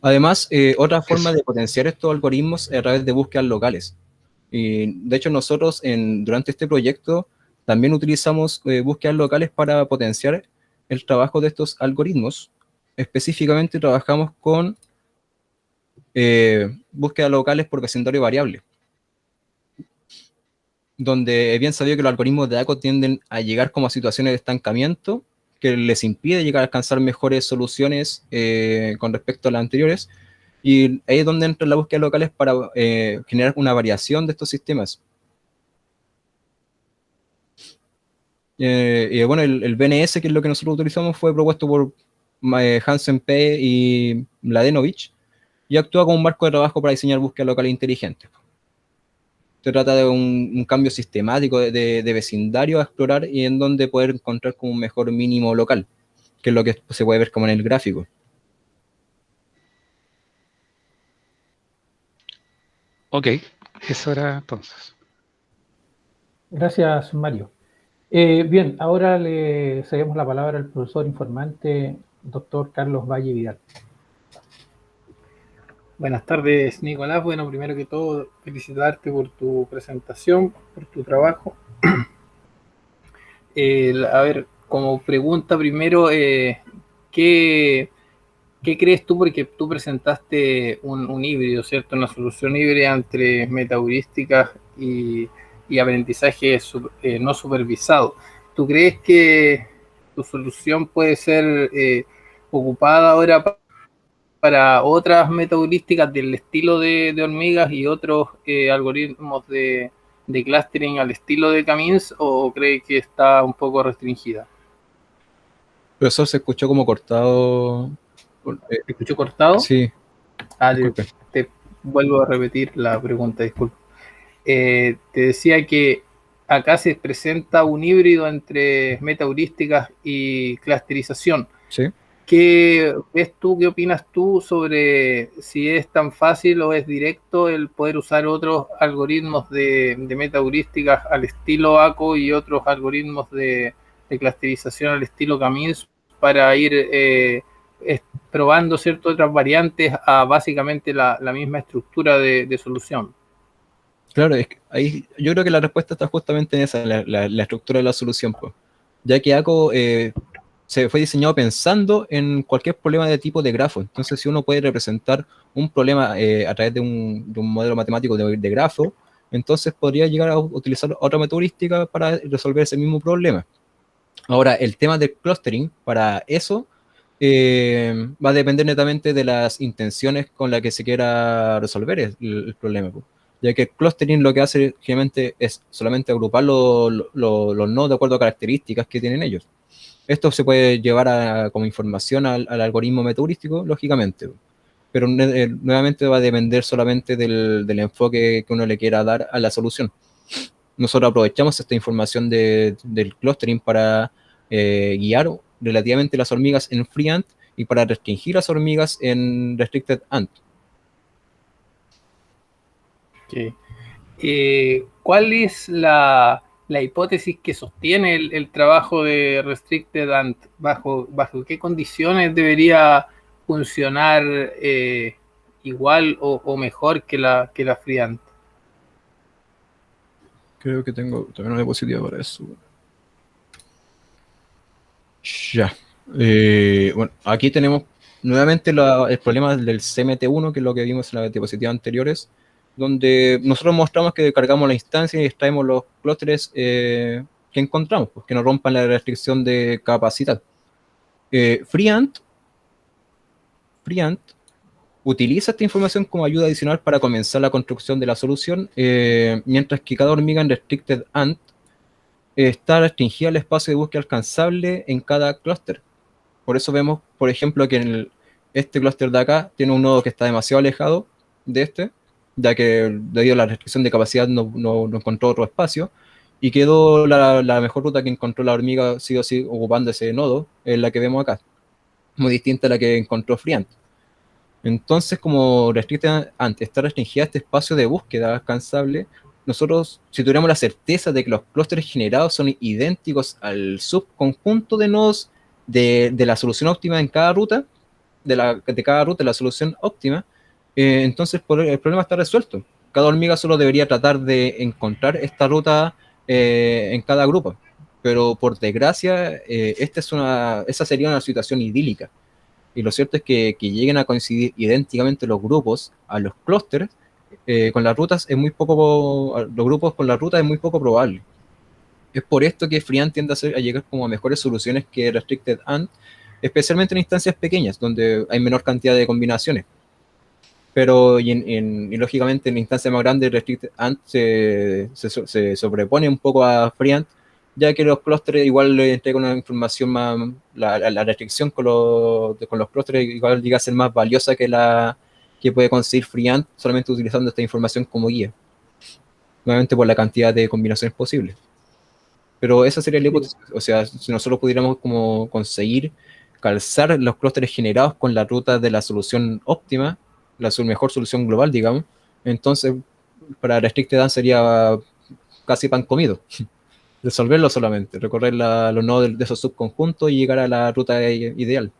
Además, otra forma Es, de potenciar estos algoritmos es a través de búsquedas locales. Y de hecho, nosotros durante este proyecto también utilizamos búsquedas locales para potenciar el trabajo de estos algoritmos. Específicamente trabajamos con búsqueda locales por vecindario variable, donde es bien sabido que los algoritmos de ACO tienden a llegar como a situaciones de estancamiento que les impide llegar a alcanzar mejores soluciones con respecto a las anteriores, y ahí es donde entra la búsqueda locales para generar una variación de estos sistemas. Y bueno, el BNS, que es lo que nosotros utilizamos, fue propuesto por Hansen P. y Mladenovich, y actúa como un marco de trabajo para diseñar búsquedas locales inteligentes. Se trata de un cambio sistemático de vecindario a explorar y en donde poder encontrar como un mejor mínimo local, que es lo que se puede ver como en el gráfico. Ok, eso era entonces. Gracias, Mario. Bien, ahora le cedemos la palabra al profesor informante, doctor Carlos Valle Vidal. Buenas tardes, Nicolás. Bueno, primero que todo, felicitarte por tu presentación, por tu trabajo. A ver, como pregunta primero, ¿qué, ¿qué crees tú? Porque tú presentaste un híbrido, ¿cierto? Una solución híbrida entre metaheurísticas y aprendizaje no supervisado. ¿Tú crees que tu solución puede ser ocupada ahora para otras metaheurísticas del estilo de hormigas y otros algoritmos de clustering al estilo de Camins, o cree que está un poco restringida? Profesor, se escuchó como cortado. ¿Te escucho cortado? Sí, Ah, disculpe. te vuelvo a repetir la pregunta, disculpa. Te decía que acá se presenta un híbrido entre metaheurísticas y clusterización. Sí. ¿Qué ves tú, qué opinas tú sobre si es tan fácil o es directo el poder usar otros algoritmos de metaheurísticas al estilo ACO y otros algoritmos de clusterización al estilo Camins para ir probando ciertas otras variantes a básicamente la misma estructura de solución? Claro, es que ahí yo creo que la respuesta está justamente en esa, la estructura de la solución, pues. Ya que ACO se fue diseñado pensando en cualquier problema de tipo de grafo. Entonces, si uno puede representar un problema a través de un modelo matemático de grafo, entonces podría llegar a utilizar otra metodología para resolver ese mismo problema. Ahora, el tema del clustering, para eso, va a depender netamente de las intenciones con las que se quiera resolver el problema, pues. Ya que el clustering lo que hace generalmente es solamente agrupar los nodos de acuerdo a características que tienen ellos. Esto se puede llevar como información al algoritmo metaheurístico, lógicamente, pero nuevamente va a depender solamente del enfoque que uno le quiera dar a la solución. Nosotros aprovechamos esta información del clustering para guiar relativamente las hormigas en FreeAnt y para restringir las hormigas en Restricted Ant. Okay. ¿Cuál es la hipótesis que sostiene el trabajo de Restricted Ant? ¿Bajo qué condiciones debería funcionar igual o mejor que la FreeAnt? Creo que tengo también una diapositiva para eso. Ya. Bueno, aquí tenemos nuevamente el problema del CMT1, que es lo que vimos en las diapositivas anteriores, donde nosotros mostramos que cargamos la instancia y extraemos los clústeres que encontramos, pues, que no rompan la restricción de capacidad. FreeAnt utiliza esta información como ayuda adicional para comenzar la construcción de la solución, mientras que cada hormiga en Restricted Ant está restringida al espacio de búsqueda alcanzable en cada clúster. Por eso vemos, por ejemplo, que este clúster de acá tiene un nodo que está demasiado alejado de este, ya que debido a la restricción de capacidad no encontró otro espacio, y quedó la mejor ruta que encontró la hormiga, sí o sí, ocupando ese nodo, es la que vemos acá, muy distinta a la que encontró Friant. Entonces, como está restringida este espacio de búsqueda alcanzable, nosotros, si tuviéramos la certeza de que los clústeres generados son idénticos al subconjunto de nodos de la solución óptima en cada ruta, de cada ruta, la solución óptima, entonces el problema está resuelto. Cada hormiga solo debería tratar de encontrar esta ruta en cada grupo. Pero por desgracia, esa sería una situación idílica. Y lo cierto es que lleguen a coincidir idénticamente los grupos a los clústeres con las rutas es muy poco, los grupos con la ruta es muy poco probable. Es por esto que Freehand tiende a llegar como a mejores soluciones que Restricted AND, especialmente en instancias pequeñas, donde hay menor cantidad de combinaciones. Pero y lógicamente en instancias más grandes Restricted AND se sobrepone un poco a Freehand, ya que los clústeres igual le entregan una información más, la restricción con los clústeres igual llega a ser más valiosa que la que puede conseguir Freehand solamente utilizando esta información como guía, nuevamente por la cantidad de combinaciones posibles. Pero esa sería la hipótesis. O sea, si nosotros pudiéramos como conseguir calzar los clústeres generados con la ruta de la solución óptima, mejor solución global, digamos, entonces para Restricted AND sería casi pan comido. Resolverlo solamente, recorrer los nodos de esos subconjuntos y llegar a la ruta ideal.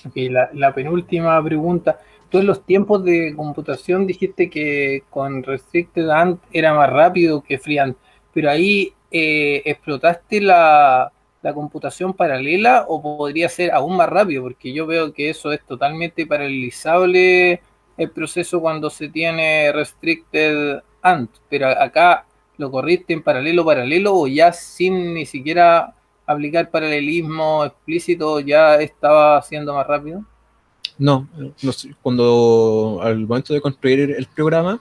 Okay, la penúltima pregunta. Tú en los tiempos de computación dijiste que con Restricted AND era más rápido que FreeAND, pero ahí explotaste la computación paralela o podría ser aún más rápido, porque yo veo que eso es totalmente paralelizable el proceso cuando se tiene Restricted AND, pero acá lo corriste en paralelo o ya sin ni siquiera aplicar paralelismo explícito ya estaba siendo más rápido. No, cuando al momento de construir el programa,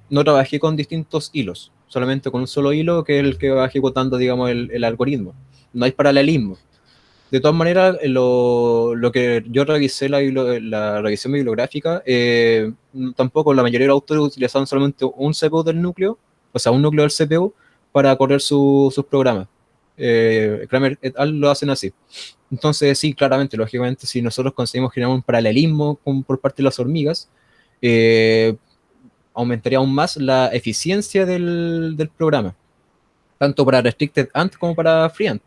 no trabajé con distintos hilos, solamente con un solo hilo que es el que va ejecutando, digamos, el algoritmo. No hay paralelismo. De todas maneras, lo que yo revisé, la revisión bibliográfica, tampoco la mayoría de los autores utilizaban solamente un CPU del núcleo, o sea, un núcleo del CPU, para correr sus programas. Kramer et al. Lo hacen así. Entonces, sí, claramente, lógicamente, si nosotros conseguimos generar un paralelismo por parte de las hormigas, aumentaría aún más la eficiencia del programa, tanto para Restricted AND como para FreeAND.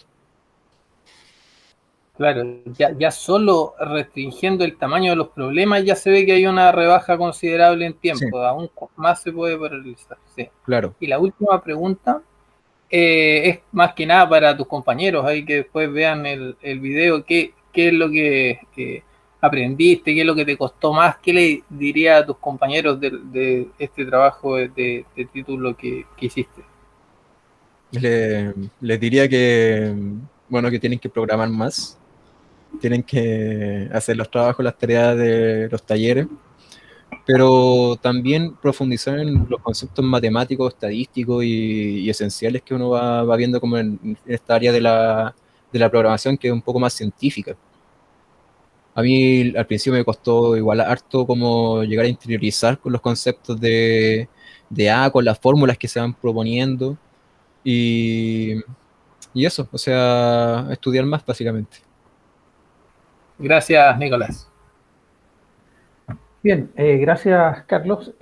Claro, ya solo restringiendo el tamaño de los problemas ya se ve que hay una rebaja considerable en tiempo, Sí, aún más se puede paralizar. Sí. claro. Y la última pregunta es más que nada para tus compañeros, ahí que después vean el video, qué es lo que aprendiste, qué es lo que te costó más, qué le dirías a tus compañeros de este trabajo de título que hiciste. Les diría que, bueno, que tienen que programar más, tienen que hacer los trabajos, las tareas de los talleres, pero también profundizar en los conceptos matemáticos, estadísticos y esenciales que uno va viendo como en esta área de la programación que es un poco más científica. A mí al principio me costó igual harto como llegar a interiorizar con los conceptos de A, con las fórmulas que se van proponiendo y, y eso, o sea, estudiar más básicamente. Gracias, Nicolás. Bien, gracias Carlos.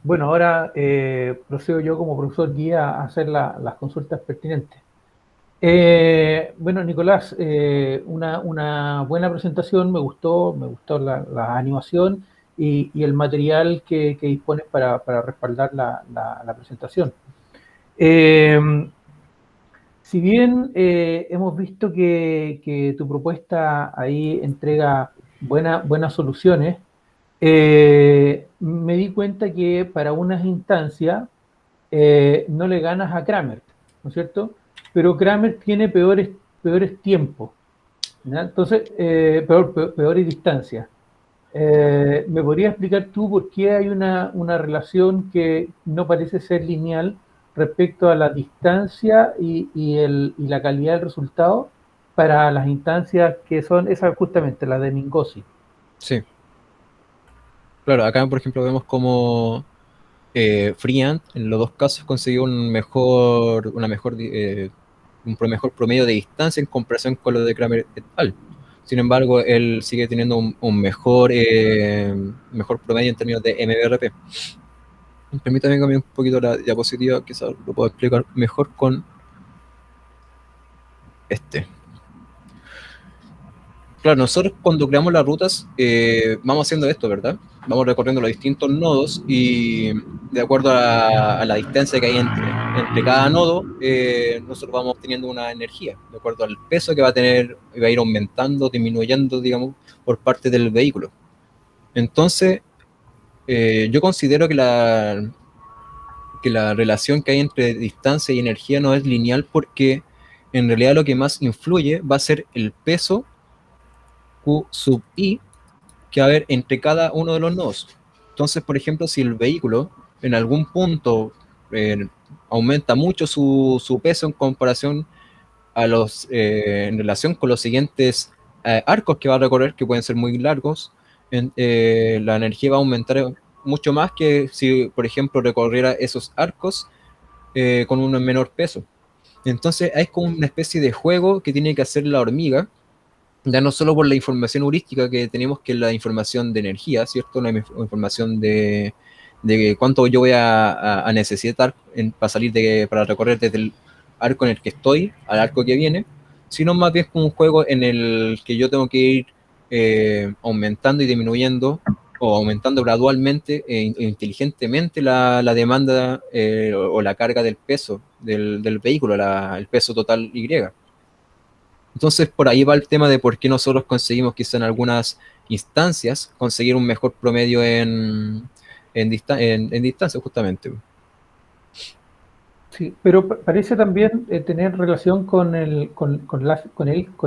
Bueno, ahora procedo yo como profesor guía a hacer las consultas pertinentes. Bueno, Nicolás, una buena presentación, me gustó la animación y el material que dispones para respaldar la presentación. Eh, si bien hemos visto que tu propuesta ahí entrega buenas soluciones, me di cuenta que para unas instancias no le ganas a Kramer, ¿no es cierto? Pero Kramer tiene peores tiempos, ¿ya? Entonces, peores distancias. ¿Me podrías explicar tú por qué hay una relación que no parece ser lineal respecto a la distancia y la calidad del resultado para las instancias que son esas justamente, las de Mingosi? Sí, claro, acá por ejemplo vemos como Freehand en los dos casos consiguió un mejor promedio de distancia en comparación con lo de Kramer et al. Sin embargo, él sigue teniendo un mejor promedio en términos de MBRP. Permítame cambiar un poquito la diapositiva, quizás lo puedo explicar mejor con este. Claro, nosotros cuando creamos las rutas vamos haciendo esto, ¿verdad? Vamos recorriendo los distintos nodos y de acuerdo a la distancia que hay entre cada nodo, nosotros vamos obteniendo una energía, de acuerdo al peso que va a tener, va a ir aumentando, disminuyendo, digamos, por parte del vehículo. Entonces, yo considero que la relación que hay entre distancia y energía no es lineal porque en realidad lo que más influye va a ser el peso Q sub I que va a haber entre cada uno de los nodos. Entonces, por ejemplo, si el vehículo en algún punto aumenta mucho su peso en comparación en relación con los siguientes arcos que va a recorrer, que pueden ser muy largos, la energía va a aumentar mucho más que si, por ejemplo, recorriera esos arcos con un menor peso. Entonces, es como una especie de juego que tiene que hacer la hormiga, ya no solo por la información heurística que tenemos, que es la información de energía, ¿cierto? La información de cuánto yo voy a necesitar para salir para recorrer desde el arco en el que estoy al arco que viene, sino más bien como un juego en el que yo tengo que ir aumentando y disminuyendo o aumentando gradualmente e inteligentemente la demanda o la carga del peso del vehículo, el peso total Y. Entonces, por ahí va el tema de por qué nosotros conseguimos quizá en algunas instancias conseguir un mejor promedio en distancia, justamente. Sí, pero parece también tener relación con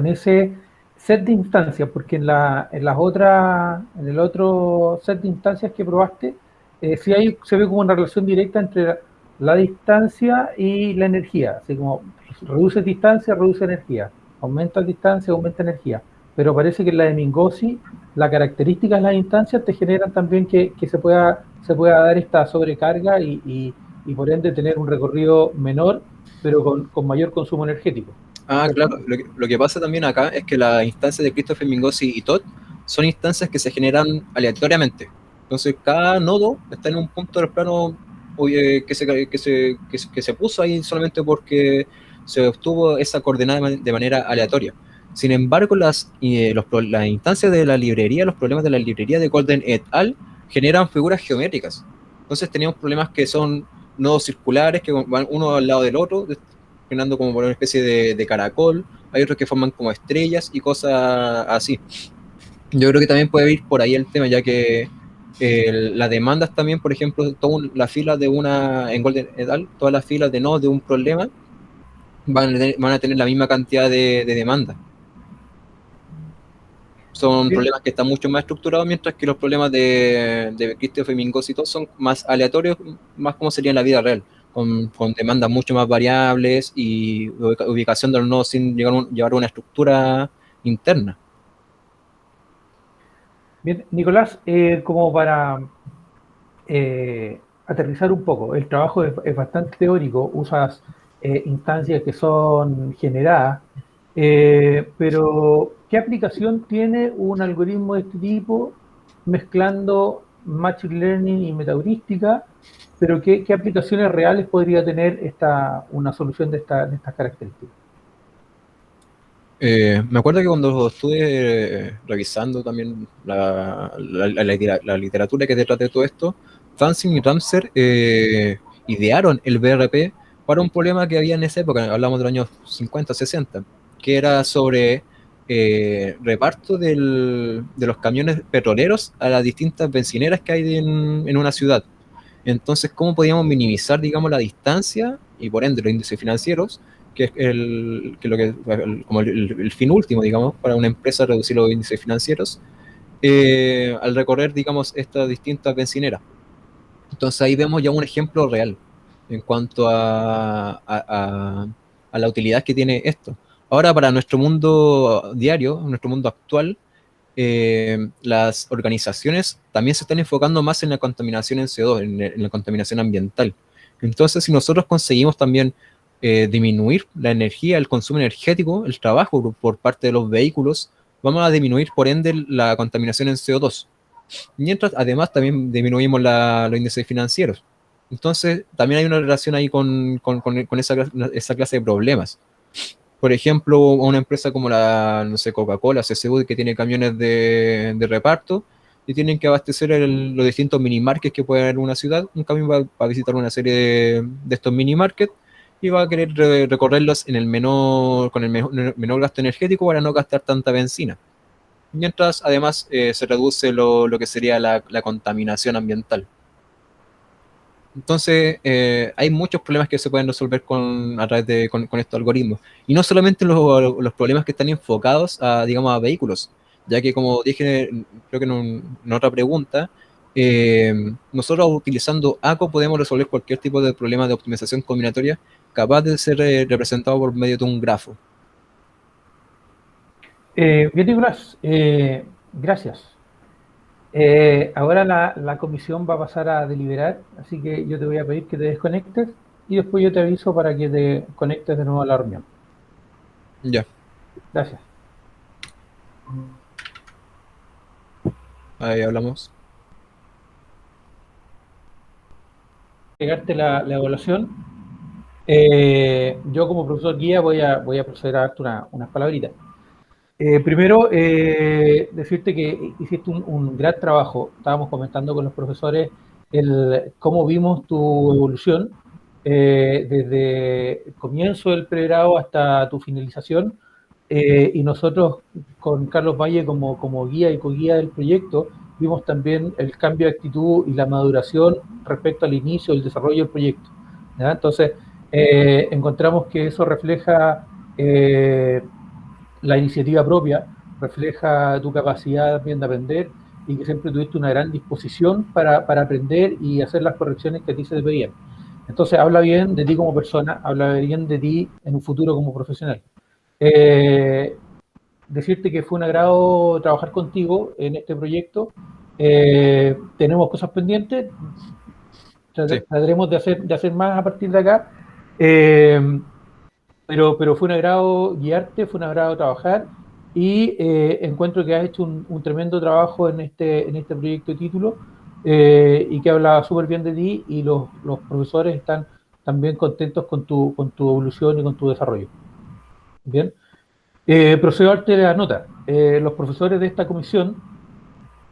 ese set de instancias, porque en el otro set de instancias que probaste, sí se ve como una relación directa entre la distancia y la energía, así como reduce distancia, reduce energía, aumenta distancia, aumenta energía, pero parece que en la de Mingosi, las características de las instancias te generan también que se pueda dar esta sobrecarga y por ende tener un recorrido menor, pero con mayor consumo energético. Ah, ¿Cierto? claro. Lo que pasa también acá es que las instancias de Christopher Mingossi y Todd son instancias que se generan aleatoriamente. Entonces, cada nodo está en un punto del plano que se puso ahí solamente porque se obtuvo esa coordenada de manera aleatoria. Sin embargo, las instancias de la librería, los problemas de la librería de Golden et al. Generan figuras geométricas. Entonces, teníamos problemas que son nodos circulares que van uno al lado del otro, generando como por una especie de caracol. Hay otros que forman como estrellas y cosas así. Yo creo que también puede ir por ahí el tema, ya que las demandas también, por ejemplo, la fila de en Golden et al., todas las filas de nodos de un problema van a tener la misma cantidad de demandas. Son Bien. problemas que están mucho más estructurados, mientras que los problemas de Christopher Mingos y todo son más aleatorios, más como sería en la vida real, con demandas mucho más variables y ubicación de los nodos sin llevar una estructura interna. Bien, Nicolás, como para aterrizar un poco, el trabajo es bastante teórico, usas instancias que son generadas, pero ¿qué aplicación tiene un algoritmo de este tipo mezclando Machine Learning y metaheurística? Pero ¿qué aplicaciones reales podría tener una solución de estas características? Me acuerdo que cuando estuve revisando también la literatura que detrás de todo esto, Fancy y Ramser idearon el BRP para un problema que había en esa época, hablamos de los años 50, 60, que era sobre reparto de los camiones petroleros a las distintas bencineras que hay en una ciudad. Entonces, ¿cómo podíamos minimizar, digamos, la distancia y por ende los índices financieros, que es como el fin último, digamos, para una empresa reducir los índices financieros, al recorrer, digamos, estas distintas bencineras? Entonces ahí vemos ya un ejemplo real en cuanto a la utilidad que tiene esto. Ahora, para nuestro mundo diario, nuestro mundo actual, las organizaciones también se están enfocando más en la contaminación en CO2, en la contaminación ambiental. Entonces, si nosotros conseguimos también disminuir la energía, el consumo energético, el trabajo por parte de los vehículos, vamos a disminuir por ende la contaminación en CO2. Mientras además también disminuimos los índices financieros. Entonces, también hay una relación ahí con esa clase de problemas. por ejemplo, una empresa como la, no sé, Coca-Cola, CSU, que tiene camiones de reparto y tienen que abastecer los distintos mini markets que puede haber en una ciudad. Un camión va a visitar una serie de estos mini markets y va a querer recorrerlos en con el menor gasto energético para no gastar tanta benzina. Mientras, además, se reduce lo que sería la contaminación ambiental. Entonces, hay muchos problemas que se pueden resolver a través con estos algoritmos. Y no solamente los problemas que están enfocados a, digamos, a vehículos, ya que como dije, creo que en otra pregunta, nosotros utilizando ACO podemos resolver cualquier tipo de problema de optimización combinatoria capaz de ser representado por medio de un grafo. Bien, Nicolás, gracias. Ahora la comisión va a pasar a deliberar, así que yo te voy a pedir que te desconectes y después yo te aviso para que te conectes de nuevo a la reunión. Ya. Gracias. Ahí hablamos. Llegarte la evaluación. Yo como profesor guía voy a proceder a darte unas palabritas. Primero, decirte que hiciste un gran trabajo. Estábamos comentando con los profesores cómo vimos tu evolución desde el comienzo del pregrado hasta tu finalización. Y nosotros, con Carlos Valle como guía y coguía del proyecto, vimos también el cambio de actitud y la maduración respecto al inicio del desarrollo del proyecto, ¿ya? Entonces, encontramos que eso refleja la iniciativa propia, refleja tu capacidad también de aprender y que siempre tuviste una gran disposición para aprender y hacer las correcciones que a ti se te pedían. Entonces, habla bien de ti como persona, habla bien de ti en un futuro como profesional. Decirte que fue un agrado trabajar contigo en este proyecto. Tenemos cosas pendientes, trataremos de hacer más a partir de acá. Pero fue un agrado guiarte, fue un agrado trabajar y encuentro que has hecho un tremendo trabajo en este proyecto de título y que habla súper bien de ti y los profesores están también contentos con tu evolución y con tu desarrollo. Bien, procedo a darte la nota. Los profesores de esta comisión,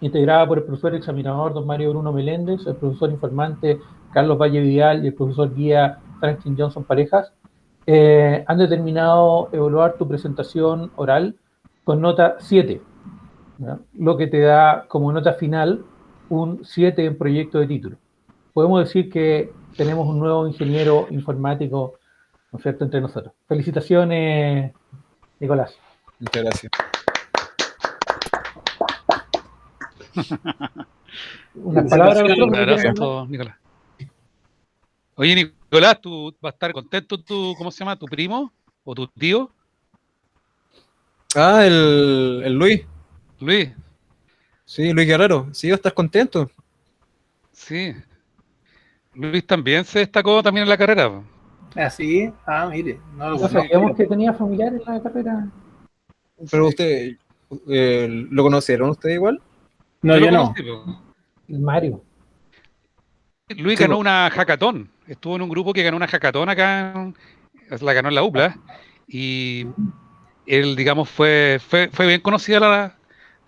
integrada por el profesor examinador don Mario Bruno Meléndez, el profesor informante Carlos Valle Vidal y el profesor guía Franklin Johnson Parejas, han determinado evaluar tu presentación oral con nota 7, ¿ya? Lo que te da como nota final un 7 en proyecto de título. Podemos decir que tenemos un nuevo ingeniero informático, ¿no es cierto?, entre nosotros. Felicitaciones, Nicolás. Muchas gracias. Unas palabras. Un abrazo, Nicolás. Oye, Nicolás, ¿tú vas a estar contento ¿cómo se llama? ¿Tu primo o tu tío? Ah, el Luis. Luis. Sí, Luis Guerrero. Sí, va a estar contento. Sí. Luis también se destacó también en la carrera. ¿Ah, sí? Ah, mire. No sabíamos que tenía familiares en la carrera. Pero usted, ¿lo conocieron ustedes igual? No, yo no. Mario. Luis ganó una hackathon. Estuvo en un grupo que ganó una hackathon acá, la ganó en la UPLA. Y él, digamos, fue bien conocida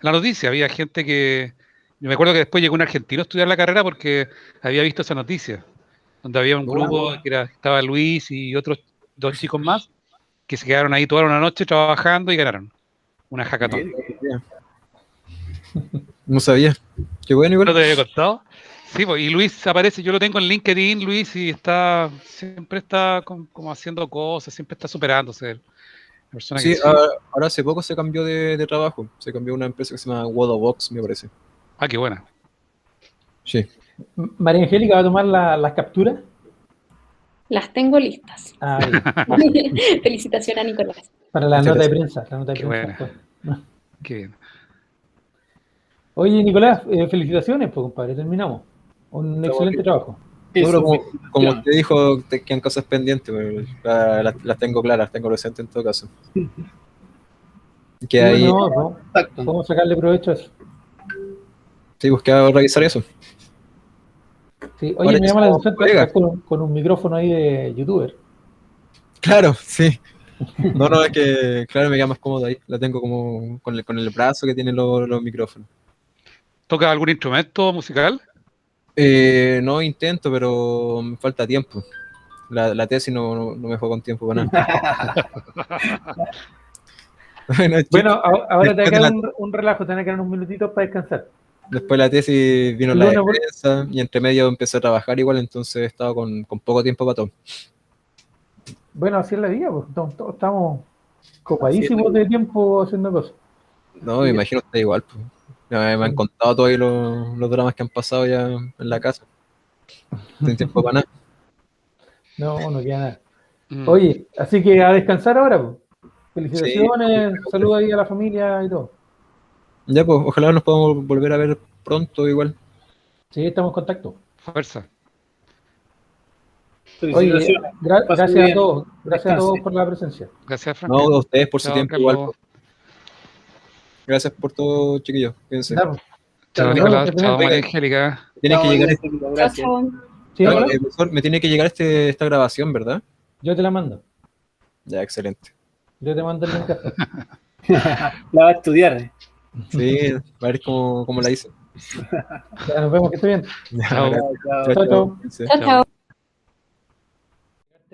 la noticia. Había gente que... Yo me acuerdo que después llegó un argentino a estudiar la carrera porque había visto esa noticia, donde había un grupo que estaba Luis y otros 2 chicos más que se quedaron ahí toda una noche trabajando y ganaron una hackathon. No sabía. Qué bueno, igual. ¿No te había contado? Sí, pues, y Luis aparece, yo lo tengo en LinkedIn, Luis, y siempre está como haciendo cosas, siempre está superándose. Sí, ahora hace poco se cambió de trabajo. Se cambió a una empresa que se llama Wodobox, me parece. Ah, qué buena. Sí. María Angélica va a tomar las capturas. Las tengo listas. Bien. Felicitaciones a Nicolás. Para la nota de prensa. Qué buena. Qué bien. Oye, Nicolás, felicitaciones, pues, compadre. Terminamos. Un excelente trabajo. Como usted dijo, te quedan cosas pendientes, pero las tengo claras, tengo presente en todo caso. Que ahí, Podemos sacarle provecho a eso. Sí, busqué revisar eso. Sí, oye, me llama la atención que estás con un micrófono ahí de youtuber. Claro, sí. No, es que, claro, me queda más cómodo ahí. La tengo como con el brazo que tiene los micrófonos. ¿Tocas algún instrumento musical? No intento, pero me falta tiempo. La tesis no me fue con tiempo para nada. Bueno, es Bueno, chiste. ahora te va a Después de quedar la, un relajo, te van a quedar unos minutitos para descansar. después de la tesis vino El la lunes, defensa y entre medio empecé a trabajar igual, entonces he estado con poco tiempo para todo. bueno, así es la vida, pues estamos Así es. copadísimos de tiempo haciendo cosas. No, me imagino usted igual. Pues. Me han contado todos ahí los dramas que han pasado ya en la casa. No tengo tiempo para nada. No queda nada. Mm. Oye, así que a descansar ahora, pues. Sí, Felicitaciones, saludos ahí a la familia y todo. ya pues, ojalá nos podamos volver a ver pronto igual. Sí, estamos en contacto. Fuerza. Oye, Felicitaciones. Pase gracias a bien. todos, gracias a todos Descanse. por la presencia. Gracias, No, Franklin. a ustedes por su Chao, tiempo igual. Carlos. Pues. Gracias por todo, chiquillos. Cuídense. Ya, pues. Chao, Nos Nicolás. vemos, Chao, que María Oiga, Angélica. tiene que Chao, llegar, María este, Angélica, Chao, gracias. chao. ¿Sí, ah, Nicolás? profesor, me tiene que llegar esta grabación, ¿verdad? Yo te la mando. Ya, excelente. Yo te mando el link después. La va a estudiar. Sí, a ver cómo la hice. Ya, nos vemos, que esté bien. Ya, Chao. gracias. Chao, chao. Chao, chao. Cuídense. Chao, chao.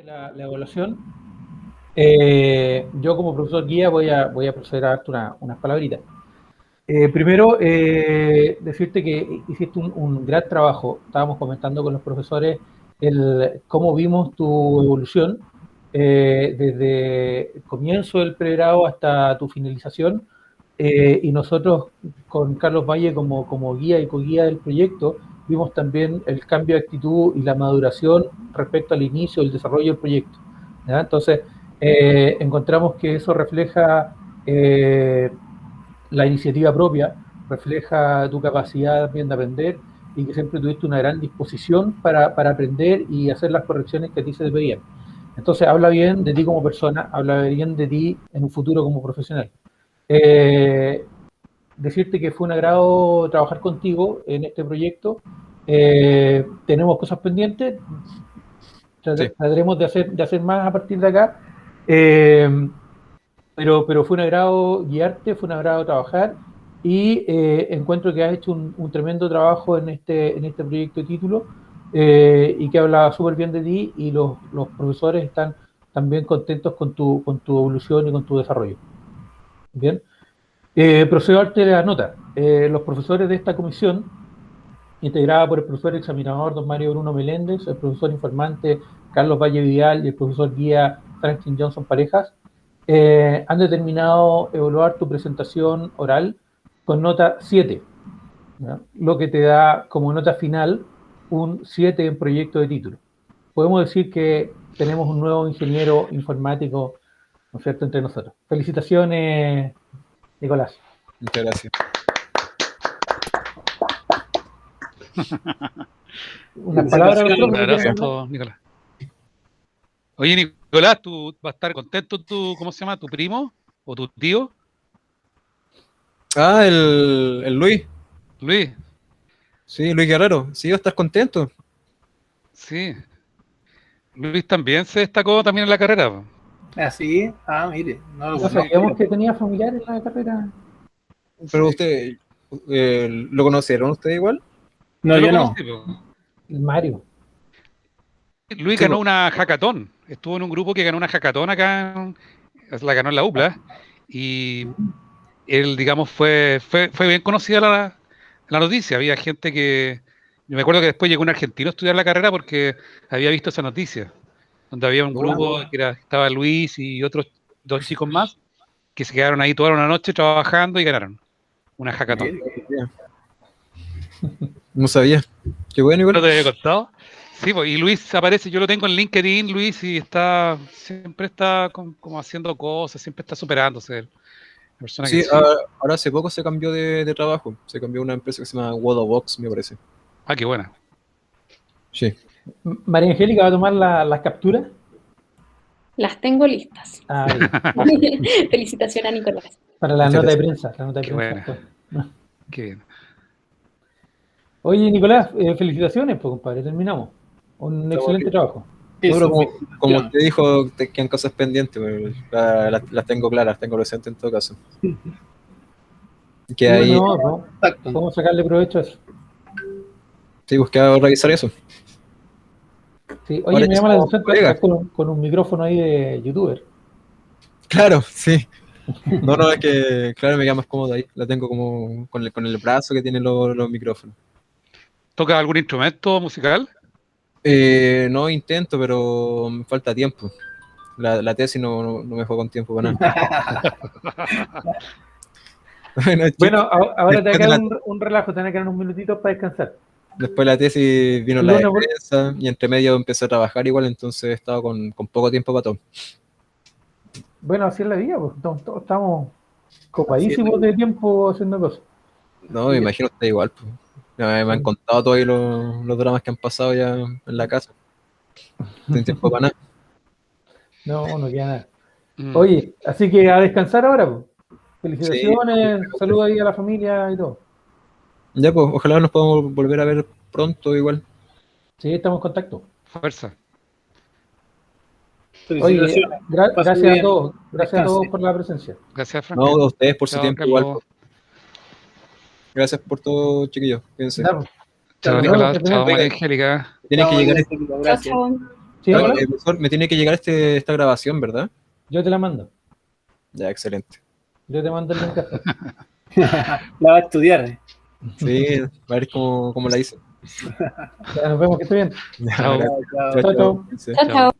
La evaluación. Yo como profesor guía voy a proceder a darte unas palabritas. Primero, decirte que hiciste un gran trabajo. Estábamos comentando con los profesores cómo vimos tu evolución desde el comienzo del pregrado hasta tu finalización. Y nosotros, con Carlos Valle como guía y coguía del proyecto, vimos también el cambio de actitud y la maduración respecto al inicio del desarrollo del proyecto. ¿Ya? Entonces, encontramos que eso refleja la iniciativa propia, refleja tu capacidad también de aprender y que siempre tuviste una gran disposición para aprender y hacer las correcciones que a ti se te pedían. Entonces, habla bien de ti como persona, habla bien de ti en un futuro como profesional. Decirte que fue un agrado trabajar contigo en este proyecto. Tenemos cosas pendientes, Sí. trataremos de hacer más a partir de acá. Pero fue un agrado guiarte, fue un agrado trabajar y encuentro que has hecho un tremendo trabajo en este proyecto de título y que habla súper bien de ti y los profesores están también contentos con tu evolución y con tu desarrollo. Bien, procedo a darte la nota. Los profesores de esta comisión, integrada por el profesor examinador don Mario Bruno Meléndez, el profesor informante Carlos Valle Vidal y el profesor guía Franklin Johnson Parejas, han determinado evaluar tu presentación oral con nota 7, ¿ya? Lo que te da como nota final un 7 en proyecto de título. Podemos decir que tenemos un nuevo ingeniero informático, ¿no es cierto?, entre nosotros. Felicitaciones, Nicolás. Muchas gracias. Unas palabras. Un abrazo, Nicolás. Oye, Nicolás, ¿tú vas a estar contento cómo se llama, tu primo o tu tío? Ah, el Luis. Luis. Sí, Luis Guerrero. Sí, va a estar contento. Sí. Luis también se destacó también en la carrera. ¿Así? Mire, no lo No sabíamos que tenía familiares en la carrera. Pero Sí. usted, ¿lo conocieron ustedes igual? No, Yo lo yo no. conocí, po. Mario. Luis Sí, ganó po. una hackathon. Estuvo en un grupo que ganó una hackathon acá, la ganó en la UPLA. Y él, digamos, fue bien conocida la noticia. Había gente que... Yo me acuerdo que después llegó un argentino a estudiar la carrera porque había visto esa noticia, donde había un grupo que estaba Luis y otros 2 chicos más que se quedaron ahí toda una noche trabajando y ganaron una hackathon. No sabía. Qué bueno, igual. ¿No te había contado? Sí, pues, y Luis aparece, yo lo tengo en LinkedIn, Luis, y siempre está como haciendo cosas, siempre está superándose. La persona Sí, que ahora hace poco se cambió de trabajo. Se cambió a una empresa que se llama Wodobox, me parece. qué buena. Sí. María Angélica va a tomar las capturas. Las tengo listas. Bien. Felicitaciones a Nicolás. Para la Muchas nota de gracias. prensa. La nota de Qué prensa. buena. Qué bien. Oye, Nicolás, felicitaciones, pues, compadre. Terminamos. Un excelente trabajo. Pero como usted dijo, te quedan cosas pendientes, pero las tengo claras, las tengo presentes en todo caso. Que Sí, ahí, no, Exacto. podemos sacarle provecho a eso. sí, busqué revisar eso. Sí, Ahora oye, que me llama la somos atención que colegas. estás con un micrófono ahí de youtuber. Claro, sí. No, es que, claro, me queda más cómodo ahí. La tengo como con el brazo que tiene los micrófonos. ¿Toca algún instrumento musical? No intento, pero me falta tiempo. La tesis no me fue con tiempo para nada. Bueno, Bueno, ahora te va a después de quedar la, un relajo, te van a quedar unos minutitos para descansar. después de la tesis vino El la lunes, defensa y entre medio empecé a trabajar igual, entonces he estado con poco tiempo para todo. bueno, así es la vida, pues estamos Así es. copadísimos de tiempo haciendo cosas. No, me imagino usted igual. Pues. Me han contado todos ahí los dramas que han pasado ya en la casa. Sin tiempo para nada. No, no queda nada. Mm. Oye, así que a descansar ahora, pues. Sí, Felicitaciones, saludos ahí a la familia y todo. ya pues, ojalá nos podamos volver a ver pronto igual. Sí, estamos en contacto. Fuerza. Oye, Felicitaciones. Pase gracias a bien. todos, gracias a todos Descanse. por la presencia. Gracias, No, Franklin. a ustedes por su Chao, tiempo igual. Carlos. Pues. Gracias por todo, chiquillos. Cuídense. Ya, pues. Chao, Nos Nicolás. vemos, Chao, que María Oiga, Angélica. tiene que Chao, llegar, María este, Angélica, Chao, gracias. chao. ¿Sí, oiga, Nicolás? profesor, me tiene que llegar esta grabación, ¿verdad? Yo te la mando. Ya, excelente. Yo te mando el link hasta. La va a estudiar. Sí, a ver cómo la hice. Ya, nos vemos, que esté bien. Ya, Chao. gracias. Chao, chao. Chao, Chao, chao. chao. Cuídense. Chao, chao.